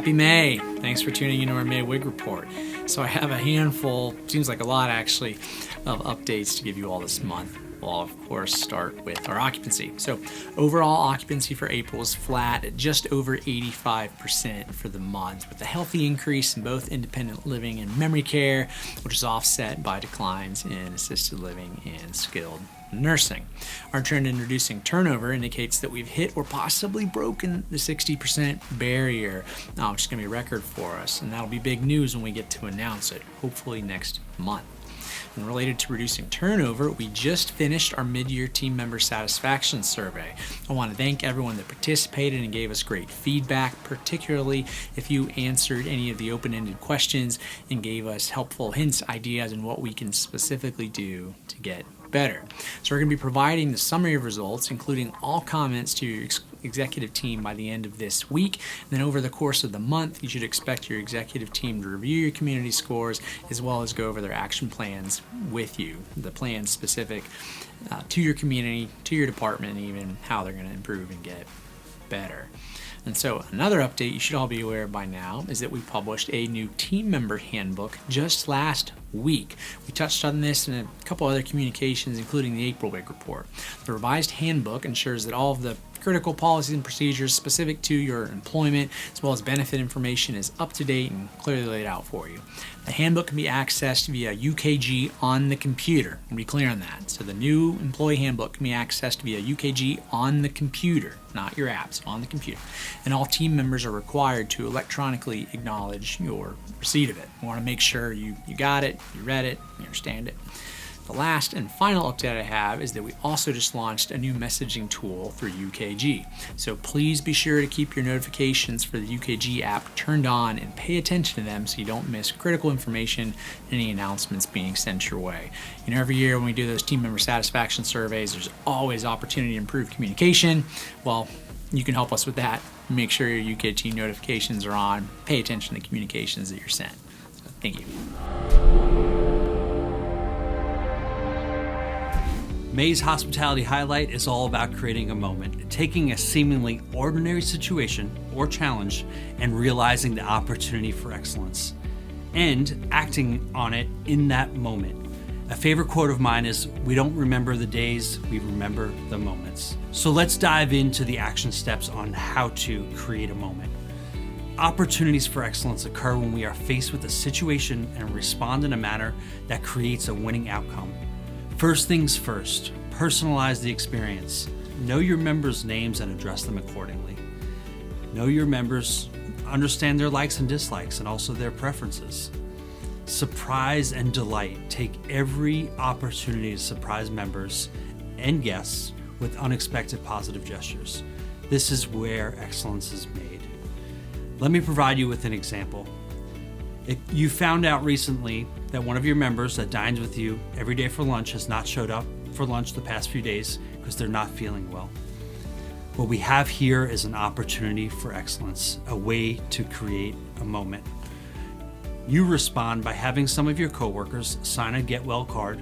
Happy May. Thanks for tuning into our May WIG Report. So I have a handful, seems like a lot actually, of updates to give you all this month. We'll of course start with our occupancy. So overall occupancy for April is flat at just over 85% for the month, with a healthy increase in both independent living and memory care, which is offset by declines in assisted living and skilled nursing. Our trend in reducing turnover indicates that we've hit or possibly broken the 60% barrier, which is going to be a record for us, and that'll be big news when we get to announce it, hopefully next month. And related to reducing turnover, we just finished our mid-year team member satisfaction survey. I want to thank everyone that participated and gave us great feedback, particularly if you answered any of the open-ended questions and gave us helpful hints, ideas, and what we can specifically do to get better. So we're going to be providing the summary of results, including all comments to your executive team by the end of this week. And then over the course of the month, you should expect your executive team to review your community scores as well as go over their action plans with you. The plans specific to your community, to your department, and even how they're going to improve and get better. And so another update you should all be aware of by now is that we published a new team member handbook just last week. We touched on this in a couple other communications, including the April WIG report. The revised handbook ensures that all of the critical policies and procedures specific to your employment as well as benefit information is up to date and clearly laid out for you. The handbook can be accessed via UKG on the computer. And be clear on that. So the new employee handbook can be accessed via UKG on the computer, not your apps, on the computer. And all team members are required to electronically acknowledge your receipt of it. We want to make sure you got it, you read it, you understand it. The last and final update I have is that we also just launched a new messaging tool through UKG. So please be sure to keep your notifications for the UKG app turned on and pay attention to them so you don't miss critical information and any announcements being sent your way. You know, every year when we do those team member satisfaction surveys, there's always opportunity to improve communication. Well, you can help us with that. Make sure your UKG notifications are on. Pay attention to the communications that you're sent. So, thank you. May's hospitality highlight is all about creating a moment, taking a seemingly ordinary situation or challenge and realizing the opportunity for excellence and acting on it in that moment. A favorite quote of mine is, "We don't remember the days, we remember the moments." So let's dive into the action steps on how to create a moment. Opportunities for excellence occur when we are faced with a situation and respond in a manner that creates a winning outcome. First things first, personalize the experience. Know your members' names and address them accordingly. Know your members, understand their likes and dislikes and also their preferences. Surprise and delight. Take every opportunity to surprise members and guests with unexpected positive gestures. This is where excellence is made. Let me provide you with an example. If you found out recently that one of your members that dines with you every day for lunch has not showed up for lunch the past few days because they're not feeling well, what we have here is an opportunity for excellence, a way to create a moment. You respond by having some of your coworkers sign a get well card,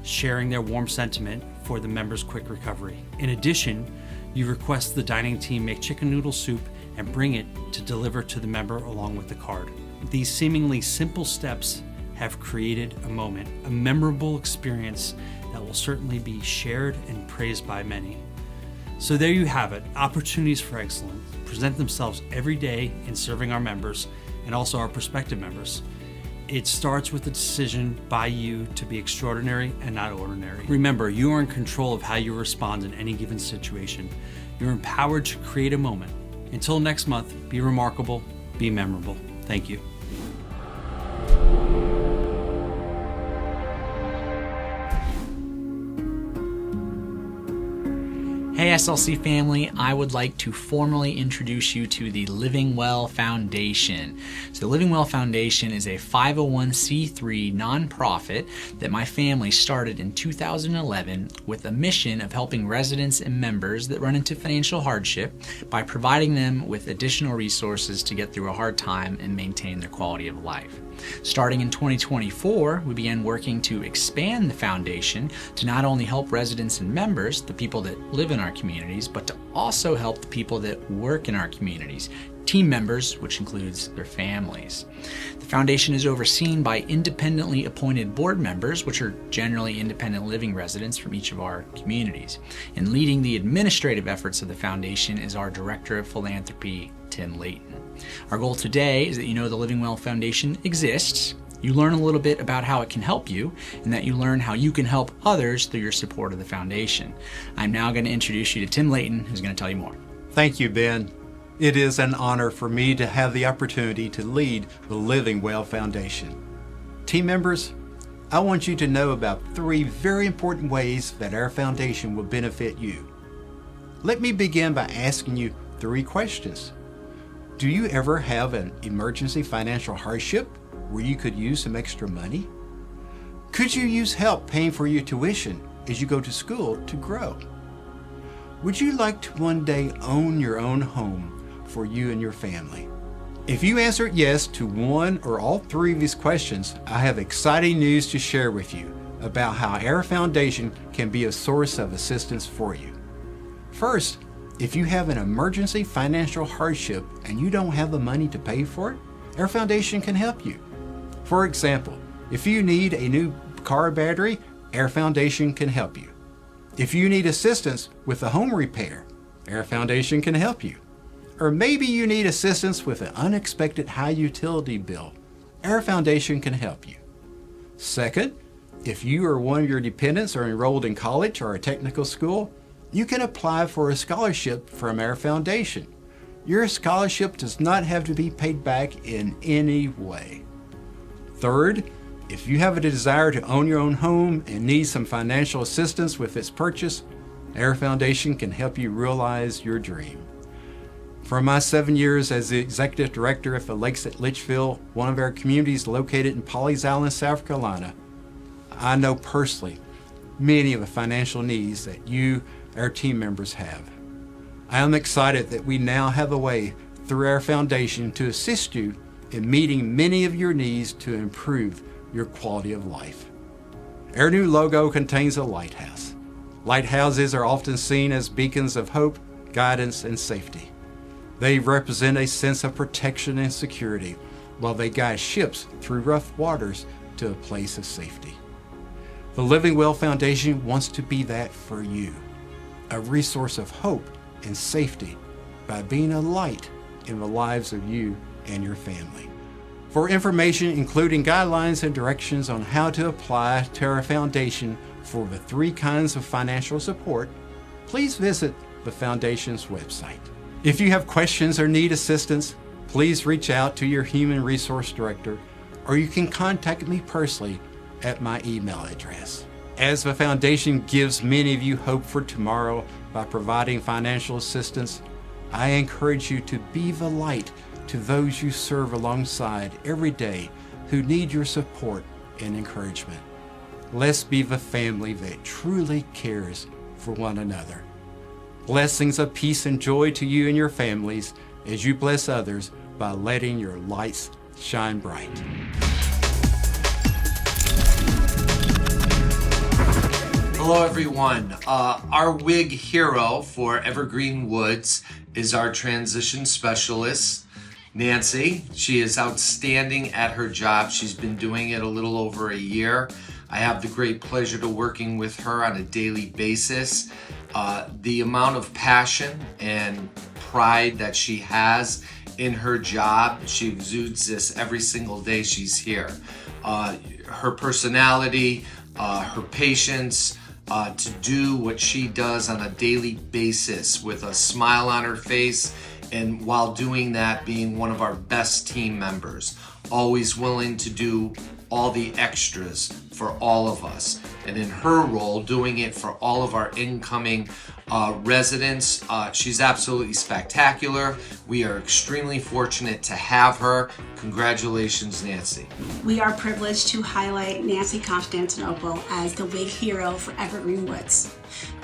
sharing their warm sentiment for the member's quick recovery. In addition, you request the dining team make chicken noodle soup and bring it to deliver to the member along with the card. These seemingly simple steps have created a moment, a memorable experience that will certainly be shared and praised by many. So there you have it. Opportunities for excellence present themselves every day in serving our members and also our prospective members. It starts with the decision by you to be extraordinary and not ordinary. Remember, you are in control of how you respond in any given situation. You're empowered to create a moment. Until next month, be remarkable, be memorable. Thank you. Hey SLC family, I would like to formally introduce you to the Living Well Foundation. So the Living Well Foundation is a 501c3 nonprofit that my family started in 2011 with a mission of helping residents and members that run into financial hardship by providing them with additional resources to get through a hard time and maintain their quality of life. Starting in 2024, we began working to expand the foundation to not only help residents and members, the people that live in our communities, but to also help the people that work in our communities, team members, which includes their families. The foundation is overseen by independently appointed board members, which are generally independent living residents from each of our communities. And leading the administrative efforts of the foundation is our Director of Philanthropy, Tim Layton. Our goal today is that you know the Living Well Foundation exists, you learn a little bit about how it can help you, and that you learn how you can help others through your support of the foundation. I'm now going to introduce you to Tim Layton, who's going to tell you more. Thank you, Ben. It is an honor for me to have the opportunity to lead the Living Well Foundation. Team members, I want you to know about 3 very important ways that our foundation will benefit you. Let me begin by asking you 3 questions. Do you ever have an emergency financial hardship where you could use some extra money? Could you use help paying for your tuition as you go to school to grow? Would you like to one day own your own home for you and your family? If you answered yes to one or all 3 of these questions, I have exciting news to share with you about how our foundation can be a source of assistance for you. First, if you have an emergency financial hardship and you don't have the money to pay for it, our foundation can help you. For example, if you need a new car battery, our foundation can help you. If you need assistance with a home repair, our foundation can help you. Or maybe you need assistance with an unexpected high utility bill, our foundation can help you. Second, if you or one of your dependents are enrolled in college or a technical school, you can apply for a scholarship from our foundation. Your scholarship does not have to be paid back in any way. Third, if you have a desire to own your own home and need some financial assistance with its purchase, our foundation can help you realize your dream. For my 7 years as the Executive Director at the Lakes at Litchfield, one of our communities located in Pawleys Island, South Carolina, I know personally many of the financial needs that you, our team members, have. I am excited that we now have a way through our foundation to assist you in meeting many of your needs to improve your quality of life. Our new logo contains a lighthouse. Lighthouses are often seen as beacons of hope, guidance, and safety. They represent a sense of protection and security while they guide ships through rough waters to a place of safety. The Living Well Foundation wants to be that for you, a resource of hope and safety by being a light in the lives of you and your family. For information, including guidelines and directions on how to apply to our foundation for the 3 kinds of financial support, please visit the foundation's website. If you have questions or need assistance, please reach out to your Human Resource Director, or you can contact me personally at my email address. As the foundation gives many of you hope for tomorrow by providing financial assistance, I encourage you to be the light to those you serve alongside every day who need your support and encouragement. Let's be the family that truly cares for one another. Blessings of peace and joy to you and your families as you bless others by letting your lights shine bright. Hello everyone. Our WIG hero for Evergreen Woods is our transition specialist, Nancy. She is outstanding at her job. She's been doing it a little over a year. I have the great pleasure to working with her on a daily basis. The amount of passion and pride that she has in her job, she exudes this every single day she's here. Her personality, her patience, to do what she does on a daily basis with a smile on her face, and while doing that, being one of our best team members, always willing to do all the extras for all of us. And in her role, doing it for all of our incoming residents, she's absolutely spectacular. We are extremely fortunate to have her. Congratulations, Nancy. We are privileged to highlight Nancy Constantinople as the WIG hero for Evergreen Woods.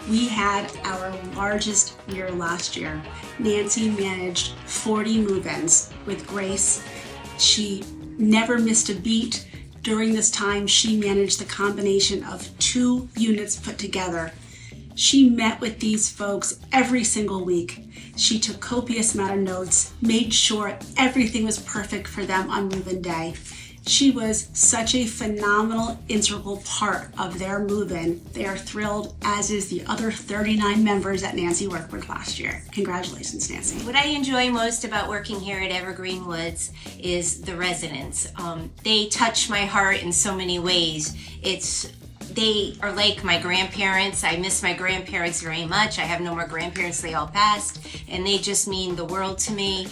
We had our largest year last year. Nancy managed 40 move-ins with grace. She never missed a beat. During this time, she managed the combination of 2 units put together. She met with these folks every single week. She took copious amount of notes, made sure everything was perfect for them on move-in day. She was such a phenomenal, integral part of their move-in. They are thrilled, as is the other 39 members that Nancy worked with last year. Congratulations, Nancy. What I enjoy most about working here at Evergreen Woods is the residents. They touch my heart in so many ways. They are like my grandparents. I miss my grandparents very much. I have no more grandparents, they all passed, and they just mean the world to me.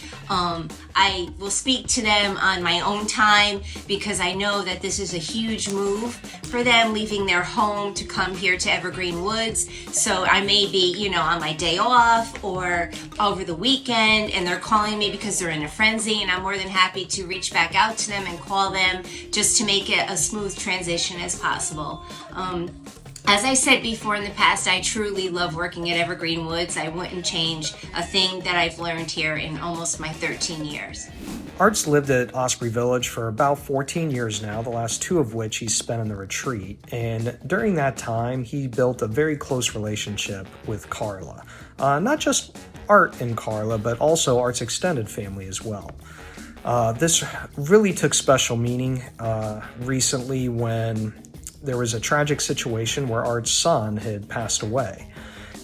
I will speak to them on my own time because I know that this is a huge move for them, leaving their home to come here to Evergreen Woods. So I may be, on my day off or over the weekend, and they're calling me because they're in a frenzy, and I'm more than happy to reach back out to them and call them just to make it a smooth transition as possible. As I said before in the past, I truly love working at Evergreen Woods. I wouldn't change a thing that I've learned here in almost my 13 years. Art's lived at Osprey Village for about 14 years now, the last 2 of which he spent in the retreat. And during that time, he built a very close relationship with Carla. Not just Art and Carla, but also Art's extended family as well. This really took special meaning recently when there was a tragic situation where Art's son had passed away.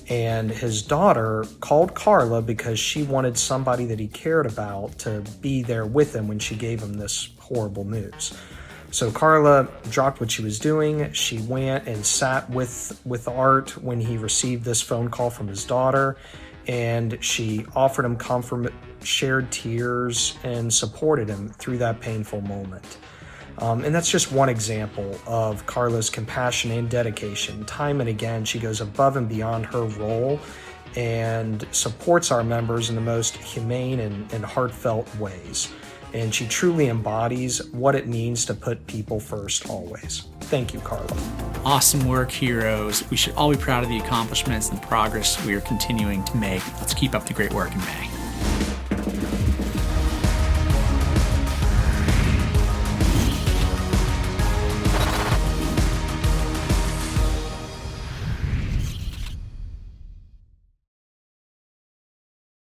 And his daughter called Carla because she wanted somebody that he cared about to be there with him when she gave him this horrible news. So Carla dropped what she was doing. She went and sat with Art when he received this phone call from his daughter, and she offered him comfort, shared tears, and supported him through that painful moment. And that's just one example of Carla's compassion and dedication. Time and again, she goes above and beyond her role and supports our members in the most humane and heartfelt ways. And she truly embodies what it means to put people first always. Thank you, Carla. Awesome work, heroes. We should all be proud of the accomplishments and the progress we are continuing to make. Let's keep up the great work in May.